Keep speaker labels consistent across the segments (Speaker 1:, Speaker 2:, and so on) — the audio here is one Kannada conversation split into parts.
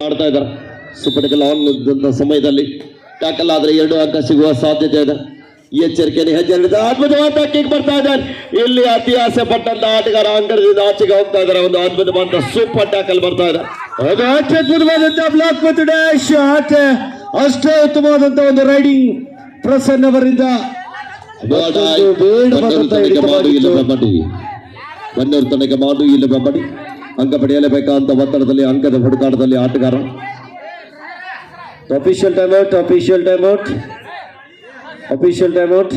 Speaker 1: ಆಡ್ತಾ ಇದ್ದಾರೆ. ಸುಪಟಿಕಲ್ ಆನ್ ಸಮಯದಲ್ಲಿ ಟ್ಯಾಕಲ್ ಆದ್ರೆ 2 ಅಂಕ ಸಿಗುವ ಸಾಧ್ಯತೆ ಇದೆ. ಎಚ್ಚರಿಕೆಯನ್ನು ಹೆಜ್ಜೆ ಅದ್ಭುತವಾದ ಕಿಕ್ ಬರ್ತಾ ಇದ್ದಾರೆ. ಇಲ್ಲಿ ಅತಿ ಆಸೆ ಪಟ್ಟಂತ ಆಟಗಾರ ಅಂಕಣದಿಂದ ಆಚೆಗೆ ಹೋಗ್ತಾ ಇದ್ದಾರೆ. ಒಂದು ಅದ್ಭುತವಾದ ಸೂಪರ್ ಟ್ಯಾಕಲ್ ಬರ್ತಾ ಇದೆ.
Speaker 2: ಅದು ಅತ್ಯದ್ಭುತವಾದಂತಹ ಬ್ಲಾಕ್ ಮತ್ತು ಡ್ಯಾಶ್ ಅಷ್ಟೇ ಉತ್ತಮವಾದಂತಹ ಒಂದು ರೈಡಿಂಗ್ ಪ್ರಸನ್ನ ಅವರಿಂದ
Speaker 1: ಬನ್ನೂರು ತನಕ ಮಾಡು ಇಲ್ಲ ಬೆಂಬಡಿ ಅಂಕ ಪಡೆಯಲೇಬೇಕಂತ ಒತ್ತಡದಲ್ಲಿ ಅಂಕದ ಹುಡುಕಾಟದಲ್ಲಿ ಆಟಗಾರ.
Speaker 2: Official time out, official time out, official time out.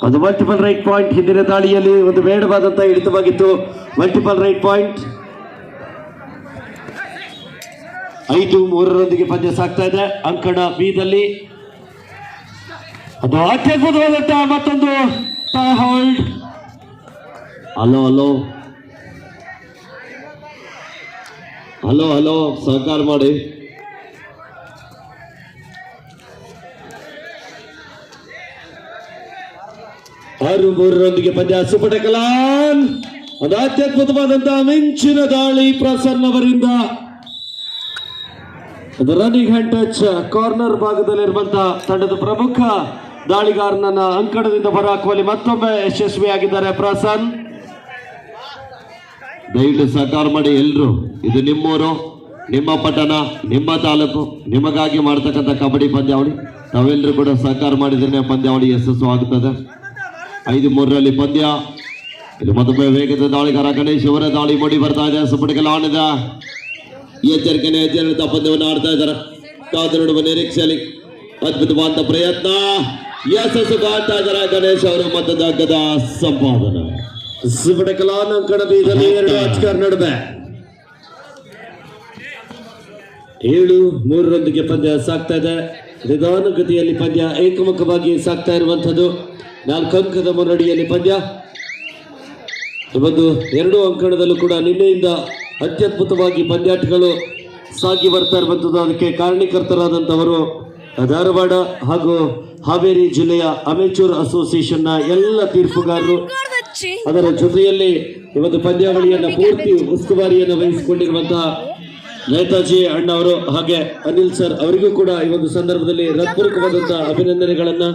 Speaker 2: ಅದು ಮಲ್ಟಿಪಲ್ ರೈಟ್ ಪಾಯಿಂಟ್. ಹಿಂದಿನ ದಾಳಿಯಲ್ಲಿ ಒಂದು ಬೇಡವಾದಂತಹ ಹಿಡಿತವಾಗಿತ್ತು. Multiple raid point. 5-3 ಪಂದ್ಯ ಸಾಗ್ತಾ ಇದೆ ಅಂಕಣ ಬಿದಲ್ಲಿ. ಅದು ಅತ್ಯದ್ಭುತವಾದಂತಹ ಮತ್ತೊಂದು hold.
Speaker 1: Hello hello hello hello ಸಹಕಾರ ಮಾಡಿ.
Speaker 2: ಆರು 3 ಪಂದ್ಯ ಸುಪಟಕಲಾನ್. ಅದು ಅತ್ಯದ್ಭುತವಾದಂತಹ ಮಿಂಚಿನ ದಾಳಿ ಪ್ರಸನ್ನ ಅವರಿಂದ. ಅದು ರನ್ನಿಂಗ್ ಹ್ಯಾಂಡ್ ಟಚ್ ಕಾರ್ನರ್ ಭಾಗದಲ್ಲಿರುವಂತಹ ತಂಡದ ಪ್ರಮುಖ ದಾಳಿಗಾರನನ್ನ ಅಂಕಣದಿಂದ ಹೊರಹಾಕುವಲ್ಲಿ ಮತ್ತೊಮ್ಮೆ ಯಶಸ್ವಿಯಾಗಿದ್ದಾರೆ ಪ್ರಸನ್.
Speaker 1: ದಯವಿಟ್ಟು ಸಹಕಾರ ಮಾಡಿ ಎಲ್ರು. ಇದು ನಿಮ್ಮೂರು, ನಿಮ್ಮ ಪಟ್ಟಣ, ನಿಮ್ಮ ತಾಲೂಕು, ನಿಮಗಾಗಿ ಮಾಡ್ತಕ್ಕಂಥ ಕಬಡ್ಡಿ ಪಂದ್ಯಾವಳಿ. ತಾವೆಲ್ಲರೂ ಕೂಡ ಸಹಕಾರ ಮಾಡಿದ್ರೆ ಪಂದ್ಯಾವಳಿ ಯಶಸ್ಸು ಆಗುತ್ತದೆ. 5-3 ಪಂದ್ಯ. ಇದು ಮತ್ತೊಮ್ಮೆ ವೇಗದ ದಾಳಿಗಾರ ಗಣೇಶ್ ಅವರ ದಾಳಿ ಮೂಡಿ ಬರ್ತಾ ಇದೆ. ಸುಪಟಿಕಲ್ ಆಣಿದ ಎಚ್ಚರಿಕೆನೆ ಹೆಜ್ಜೆ ಪಂದ್ಯವನ್ನು ಆಡ್ತಾ ಇದ್ದಾರೆ. ಕಾದು ನೋಡುವ ನಿರೀಕ್ಷೆಯಲ್ಲಿ ಅದ್ಭುತವಾದ ಪ್ರಯತ್ನ ಯಶಸ್ಸು ಕಾಡ್ತಾ ಇದ್ದಾರೆ ಗಣೇಶ್ ಅವರು. ಮತ್ತೊಂದು ಅಂಕದ ಸಂಪಾದನೆ.
Speaker 2: ಸುಪಟಕಲಾನ್ ಅಂಕಣ ಬೀದಲ್ಲಿ 2 ಆಟಗಾರ ನಡುವೆ 7-3 ಪಂದ್ಯ ಸಾಗ್ತಾ ಇದೆ. ನಿಧಾನಗತಿಯಲ್ಲಿ ಪಂದ್ಯ ಏಕಮುಖವಾಗಿ ಸಾಗ್ತಾ ಇರುವಂತದ್ದು. 4 ಅಂಕದ ಮುನ್ನಡೆಯಲ್ಲಿ ಪಂದ್ಯ. ಒಂದು 2 ಅಂಕಣದಲ್ಲೂ ಕೂಡ ನಿನ್ನೆಯಿಂದ ಅತ್ಯದ್ಭುತವಾಗಿ ಪಂದ್ಯಾಟಗಳು ಸಾಗಿ ಬರ್ತಾ ಇರುವಂಥದ್ದು. ಅದಕ್ಕೆ ಕಾರಣೀಕರ್ತರಾದಂಥವರು ಧಾರವಾಡ ಹಾಗೂ ಹಾವೇರಿ ಜಿಲ್ಲೆಯ ಅಮೆಚೂರ್ ಅಸೋಸಿಯೇಷನ್ನ ಎಲ್ಲ ತೀರ್ಪುಗಾರರು. ಅದರ ಜೊತೆಯಲ್ಲಿ ಈ ಒಂದು ಪಂದ್ಯಾವಳಿಯನ್ನ ಪೂರ್ತಿ ಉಸ್ತುವಾರಿಯನ್ನು ವಹಿಸಿಕೊಂಡಿರುವಂತಹ ನೇತಾಜಿ ಅಣ್ಣವರು ಹಾಗೆ ಅನಿಲ್ ಸರ್ ಅವರಿಗೂ ಕೂಡ ಈ ಒಂದು ಸಂದರ್ಭದಲ್ಲಿ ಹೃತ್ಪೂರ್ವಕವಾದಂತಹ ಅಭಿನಂದನೆಗಳನ್ನ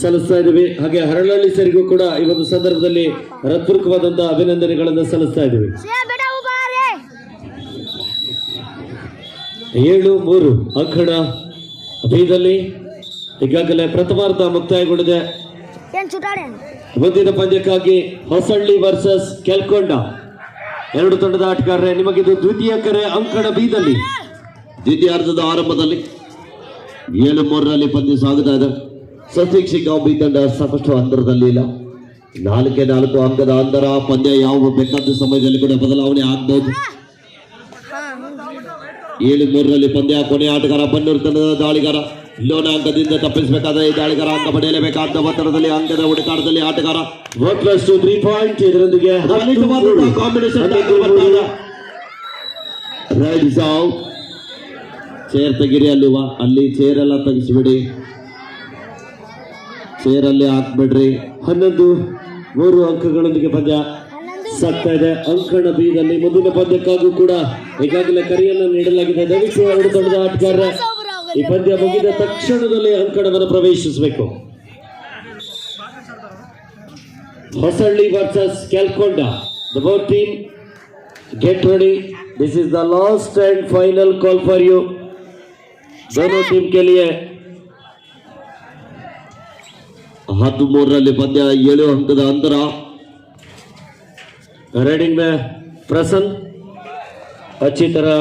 Speaker 2: ಸಲ್ಲಿಸ್ತಾ ಇದ್ದೀವಿ. ಹಾಗೆ ಹರಳಹಳ್ಳಿ ಸರಿಗೂ ಕೂಡ ಈ ಒಂದು ಸಂದರ್ಭದಲ್ಲಿ ಹೃತ್ಪೂರ್ವಕವಾದಂತಹ ಅಭಿನಂದನೆಗಳನ್ನು ಸಲ್ಲಿಸ್ತಾ ಇದ್ದೀವಿ. 7-3 ಅಂಕಣ ಬೀದಲ್ಲಿ ಈಗಾಗಲೇ ಪ್ರಥಮಾರ್ಧ ಮುಕ್ತಾಯಗೊಂಡಿದೆ. ಮುಂದಿನ ಪಂದ್ಯಕ್ಕಾಗಿ ಹೊಸಳ್ಳಿ ವರ್ಸಸ್ ಕೆಲ್ಕೊಂಡ 2 ತಂಡದ ಆಟಗಾರರೇ. ನಿಮಗಿದು ದ್ವಿತೀಯ ಕರೆ ಅಂಕಣ ಬೀದಲ್ಲಿ.
Speaker 1: ದ್ವಿತೀಯಾರ್ಧದ ಆರಂಭದಲ್ಲಿ 7-3 ಪಂದ್ಯ ಸಾಗುತ್ತಾ ಇದೆ. ಸಶಿಕ್ಷಿಕ ಬಿ ತಂಡ ಸಾಕಷ್ಟು ಅಂತರದಲ್ಲಿ ಇಲ್ಲ. 4 ಅಂಕದ ಅಂತರ. ಪಂದ್ಯ ಯಾವ ಬೇಕಾದ ಸಮಯದಲ್ಲಿ ಕೂಡ ಬದಲಾವಣೆ ಆಗಬಹುದು. 7-3 ಪಂದ್ಯ. ಕೊನೆಯ ಆಟಗಾರ ಬನ್ನೂರು ತಂಡದ ದಾಳಿಗಾರ. ಲೋನ ಅಂಕದಿಂದ ತಪ್ಪಿಸಬೇಕಾದ್ರೆ ಈ ದಾಳಿಗಾರ ಅಂಕ ಪಡೆಯಲೇಬೇಕಾದ ಒತ್ತಡದಲ್ಲಿ ಅಂಕದ ಹುಡುಕಾಟದಲ್ಲಿ ಆಟಗಾರ.
Speaker 2: 1+2 3 ಪಾಯಿಂಟ್. ಇದರೊಂದಿಗೆ
Speaker 1: ಕಾಂಬಿನೇಷನ್ ಚೇರ್ ತೆಗಿರಿ. ಅಲ್ಲಿ ಚೇರ್ ಎಲ್ಲ ತೆಗಿಸ್ಬಿಡಿ. ಚೇರಲ್ಲಿ ಹಾಕ್ಬಿಡ್ರಿ.
Speaker 2: 11-3 ಅಂಕಗಳೊಂದಿಗೆ ಪಂದ್ಯ ಸಾಗ್ತಾ ಇದೆ ಅಂಕಣ ಬಿದಲ್ಲಿ. ಮುಂದಿನ ಪಂದ್ಯಕ್ಕಾಗೂ ಕೂಡ ಈಗಾಗಲೇ ಕರೆಯನ್ನು ನೀಡಲಾಗಿದೆ. ದಯವಿಟ್ಟು 2 ತಂಡದ ಆಟಗಾರರ ಈ ಪಂದ್ಯ ಮುಗಿದ ತಕ್ಷಣದಲ್ಲಿ ಅಂಕಣವನ್ನು ಪ್ರವೇಶಿಸಬೇಕು. Hosalli versus Kelkonda. The both team get ready. This is the last and final call for you. दोनों टीम के लिए
Speaker 1: 13 पद्य 7 अंकದ अंतर.
Speaker 2: राइडिंग में प्रसन्न अच्छी तरह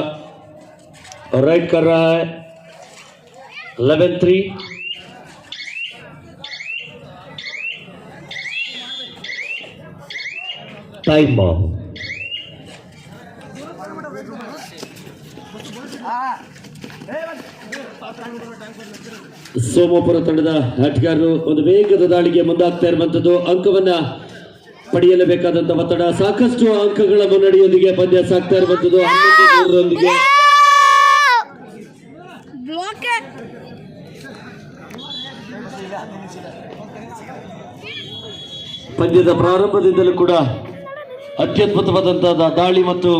Speaker 2: राइड कर रहा है. 11-3. Time ball. ಸೋಮಪುರ ತಂಡದ ಆಟಗಾರರು ಒಂದು ವೇಗದ ದಾಳಿಗೆ ಮುಂದಾಗ್ತಾ ಇರುವಂತದ್ದು. ಅಂಕವನ್ನ ಪಡೆಯಲೇಬೇಕಾದಂತ ಒತ್ತಡ. ಸಾಕಷ್ಟು ಅಂಕಗಳ ಮುನ್ನಡೆಯೊಂದಿಗೆ ಪಂದ್ಯ ಸಾಗ್ತಾ ಇರುವಂತದ್ದು. 11-3
Speaker 3: ಬ್ಲಾಕ್
Speaker 2: ಪಂದ್ಯದ ಪ್ರಾರಂಭದಿಂದಲೂ ಕೂಡ ಅತ್ಯದ್ಭುತವಾದಂತಹ ದಾಳಿ ಮತ್ತು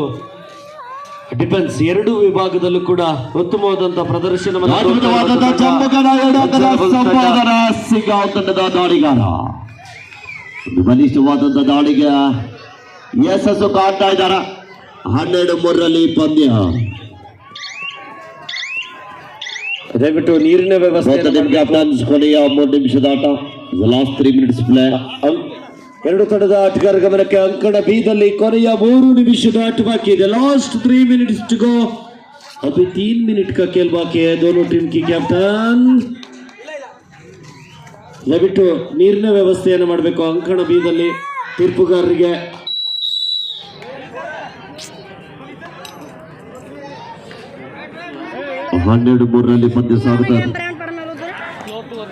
Speaker 2: ಡಿಫೆನ್ಸ್ ಎರಡೂ ವಿಭಾಗದಲ್ಲೂ ಕೂಡ ಉತ್ತಮವಾದಂತಹ ಪ್ರದರ್ಶನವನ್ನು
Speaker 1: ಅದ್ಭುತವಾದಂತಹ ಚಂಪಕನ ಎರಡು ಅಂಕದ ಸಂಪಾದನ ಸಿಗಾವ್ ತಂಡದ ದಾಳಿಗಾರ. ಬಲಿಷ್ಠವಾದಂತಹ ದಾಳಿಗೆ ಯಶಸ್ಸು ಕಾಣ್ತಾ ಇದ್ದಾರ. 12-3 ಪಂದ್ಯ.
Speaker 2: ದಯವಿಟ್ಟು ನೀರಿನ ವ್ಯವಸ್ಥೆ
Speaker 1: ಕ್ಯಾಪ್ಟನ್ಸ್ ಕೊನೆಯ 3 ನಿಮಿಷದ ಆಟ. Last 3 minutes play.
Speaker 2: ಎರಡು ತಂಡದ ಆಟಗಾರ ಗಮನಕ್ಕೆ ಅಂಕಣ ಬೀದಲ್ಲಿ ಕೊನೆಯ 3 ನಿಮಿಷದ ಆಟ ಬಾಕಿ ಇದೆ. Last 3 minutes to go. अभी 3 मिनट का खेल बाकी है. दोनों टीम की कैप्टन ದಯವಿಟ್ಟು ನೀರಿನ ವ್ಯವಸ್ಥೆಯನ್ನು ಮಾಡಬೇಕು ಅಂಕಣ ಬೀದಲ್ಲಿ ತೀರ್ಪುಗಾರರಿಗೆ.
Speaker 1: ಹನ್ನೆರಡು ಮೂರರಲ್ಲಿ ಪಂದ್ಯ ಸಾಗುತ್ತದೆ.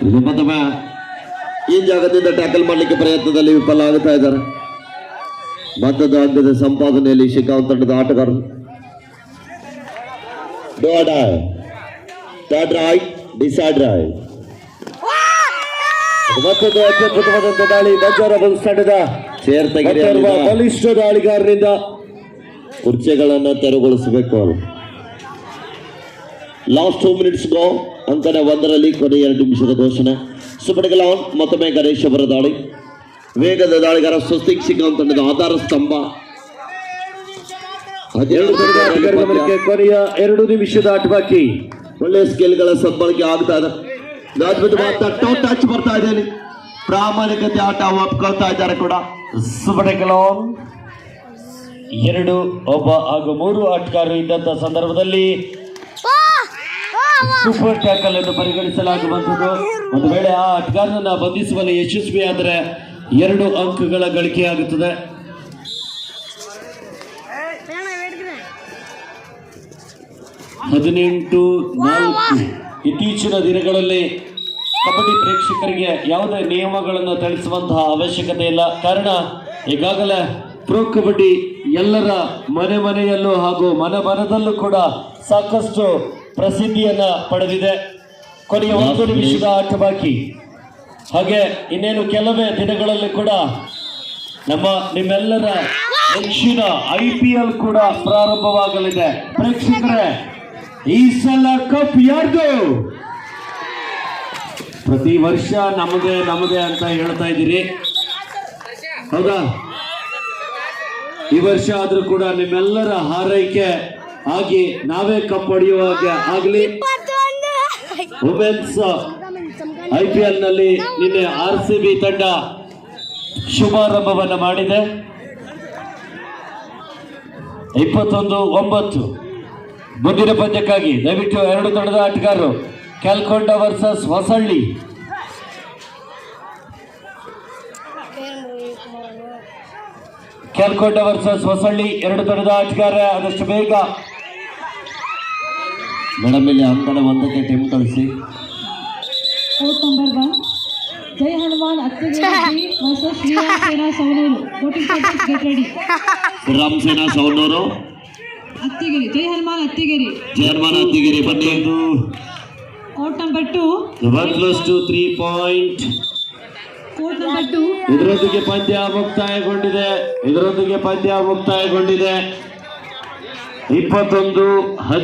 Speaker 1: ಇದು ಮತ್ತೊಮ್ಮೆ ಈ ಜಾಗದಿಂದ ಟ್ಯಾಕಲ್ ಮಾಡಲಿಕ್ಕೆ ಪ್ರಯತ್ನದಲ್ಲಿ ವಿಫಲ ಆಗುತ್ತಾ ಇದ್ದಾರೆ. ಮತ್ತದ ಅಂಕದ ಸಂಪಾದನೆಯಲ್ಲಿ ಶಿಕಾವ್ ತಂಡದ ಆಟಗಾರರು
Speaker 2: ಮತ್ತೊಂದು ಅತ್ಯದ್ಭುತವಾದಂಥ ದಾಳಿ ಬಂಜಾರ ಬಲ್ಸ್ ತಂಡದ ಬಲಿಷ್ಠ ದಾಳಿಗಾರರಿಂದ
Speaker 1: ಕುರ್ಚಿಗಳನ್ನ ತೆರವುಗೊಳಿಸಬೇಕು. ಲಾಸ್ಟ್ 2 minutes ಗೋ. ಅಂಕಣ 1ರಲ್ಲಿ ಕೊನೆಯ 2 ನಿಮಿಷದ ಘೋಷಣೆ. ಸುಪಡಿಗಲ ಮತ್ತೊಮ್ಮೆ ಗಣೇಶ್ ಅವರ ದಾಳಿ. ವೇಗದ ದಾಳಿಗಾರ ಸ್ವಸ್ತಿಕ್ ಶಿಕಾವ್ ತಂಡದ ಆಧಾರ ಸ್ತಂಭ.
Speaker 2: ಕೊನೆಯ 2 ನಿಮಿಷದ ಆಟ ಬಾಕಿ.
Speaker 1: ಒಳ್ಳೆಯ ಸ್ಕಿಲ್ಗಳ ಸದ್ಬಳಕೆ ಆಗ್ತಾ ಇದೆ. ಟಚ್ ಬರ್ತಾ ಇದೆ. ಪ್ರಾಮಾಣಿಕತೆ ಆಟ ಒಪ್ಕೊಳ್ತಾ ಇದ್ದಾರೆ ಕೂಡ.
Speaker 2: ಸುಬಡೆಕಲೋನ್ 2 ಒಬ್ಬ ಹಾಗೂ 3 ಆಟಗಾರರು ಇದ್ದಂತ ಸಂದರ್ಭದಲ್ಲಿ ಸೂಪರ್ ಟ್ಯಾಕಲ್ ಎಂದು ಪರಿಗಣಿಸಲಾಗುವಂಥದ್ದು. ಒಂದು ವೇಳೆ ಆ ಆಟಗಾರನನ್ನ ಬಂಧಿಸುವಲ್ಲಿ ಯಶಸ್ವಿಯಾದರೆ 2 ಅಂಕಗಳ ಗಳಿಕೆಯಾಗುತ್ತದೆ. 18-4. ಇತ್ತೀಚಿನ ದಿನಗಳಲ್ಲಿ ಕಬಡ್ಡಿ ಪ್ರೇಕ್ಷಕರಿಗೆ ಯಾವುದೇ ನಿಯಮಗಳನ್ನು ತಿಳಿಸುವಂತಹ ಅವಶ್ಯಕತೆ ಇಲ್ಲ. ಕಾರಣ ಈಗಾಗಲೇ ಪ್ರೋ ಕಬಡ್ಡಿ ಎಲ್ಲರ ಮನೆ ಮನೆಯಲ್ಲೂ ಹಾಗೂ ಮನದಲ್ಲೂ ಕೂಡ ಸಾಕಷ್ಟು ಪ್ರಸಿದ್ಧಿಯನ್ನ ಪಡೆದಿದೆ. ಕೊನೆಯ 1 ನಿಮಿಷದ ಆಟ ಬಾಕಿ. ಹಾಗೆ ಇನ್ನೇನು ಕೆಲವೇ ದಿನಗಳಲ್ಲಿ ಕೂಡ ನಿಮ್ಮೆಲ್ಲರ ನೆಚ್ಚಿನ IPL ಕೂಡ ಪ್ರಾರಂಭವಾಗಲಿದೆ. ಪ್ರೇಕ್ಷಕರೇ, ಈ ಸಲ ಕಪ್ ಯಾರ್ದು? ಪ್ರತಿ ವರ್ಷ ನಮ್ಮದೇ ಅಂತ ಹೇಳ್ತಾ ಇದ್ದೀರಿ, ಹೌದಾ? ಈ ವರ್ಷ ಆದ್ರೂ ಕೂಡ ನಿಮ್ಮೆಲ್ಲರ ಹಾರೈಕೆ ಆಗಿ ನಾವೇ ಕಪ್ ಹೊಡೆಯುವ ಹಾಗೆ ಆಗಲಿ. ವುಮೆನ್ಸ್ IPL ನಲ್ಲಿ ನಿನ್ನೆ RCB ತಂಡ ಶುಭಾರಂಭವನ್ನು ಮಾಡಿದೆ. 21-9 ಮುಂದಿನ ಪಂದ್ಯಕ್ಕಾಗಿ ದಯವಿಟ್ಟು 2 ತಂಡದ ಆಟಗಾರರು ಕ್ಯಾಲ್ಕೊಂಡ ವರ್ಸಸ್ ಹೊಸಳ್ಳಿ. ಕ್ಯಾಲ್ಕೊಂಡ ವರ್ಸಸ್ ಹೊಸಳ್ಳಿ 2 ತಂಡದ ಆಟಗಾರ ಆದಷ್ಟು ಬೇಗ
Speaker 1: ಮೇಡಮ್ ಇಲ್ಲಿ ಅಂಕಣ 1ಕ್ಕೆ ಟೀಮ್ ಕಳಿಸಿ.
Speaker 3: Court number 1 Jai Hanuman Attigere versus Sriramasena Savanur. Get ready.
Speaker 1: Sriramasena Savanur
Speaker 3: Attigere. Jai Hanuman Attigere.
Speaker 1: ಬನ್ನಿ.
Speaker 3: Court number 2
Speaker 2: 1+2 3 point.
Speaker 3: Court number 2
Speaker 2: ಇದರೊಂದಿಗೆ ಪಂದ್ಯ ಮುಕ್ತಾಯಗೊಂಡಿದೆ. 21-10.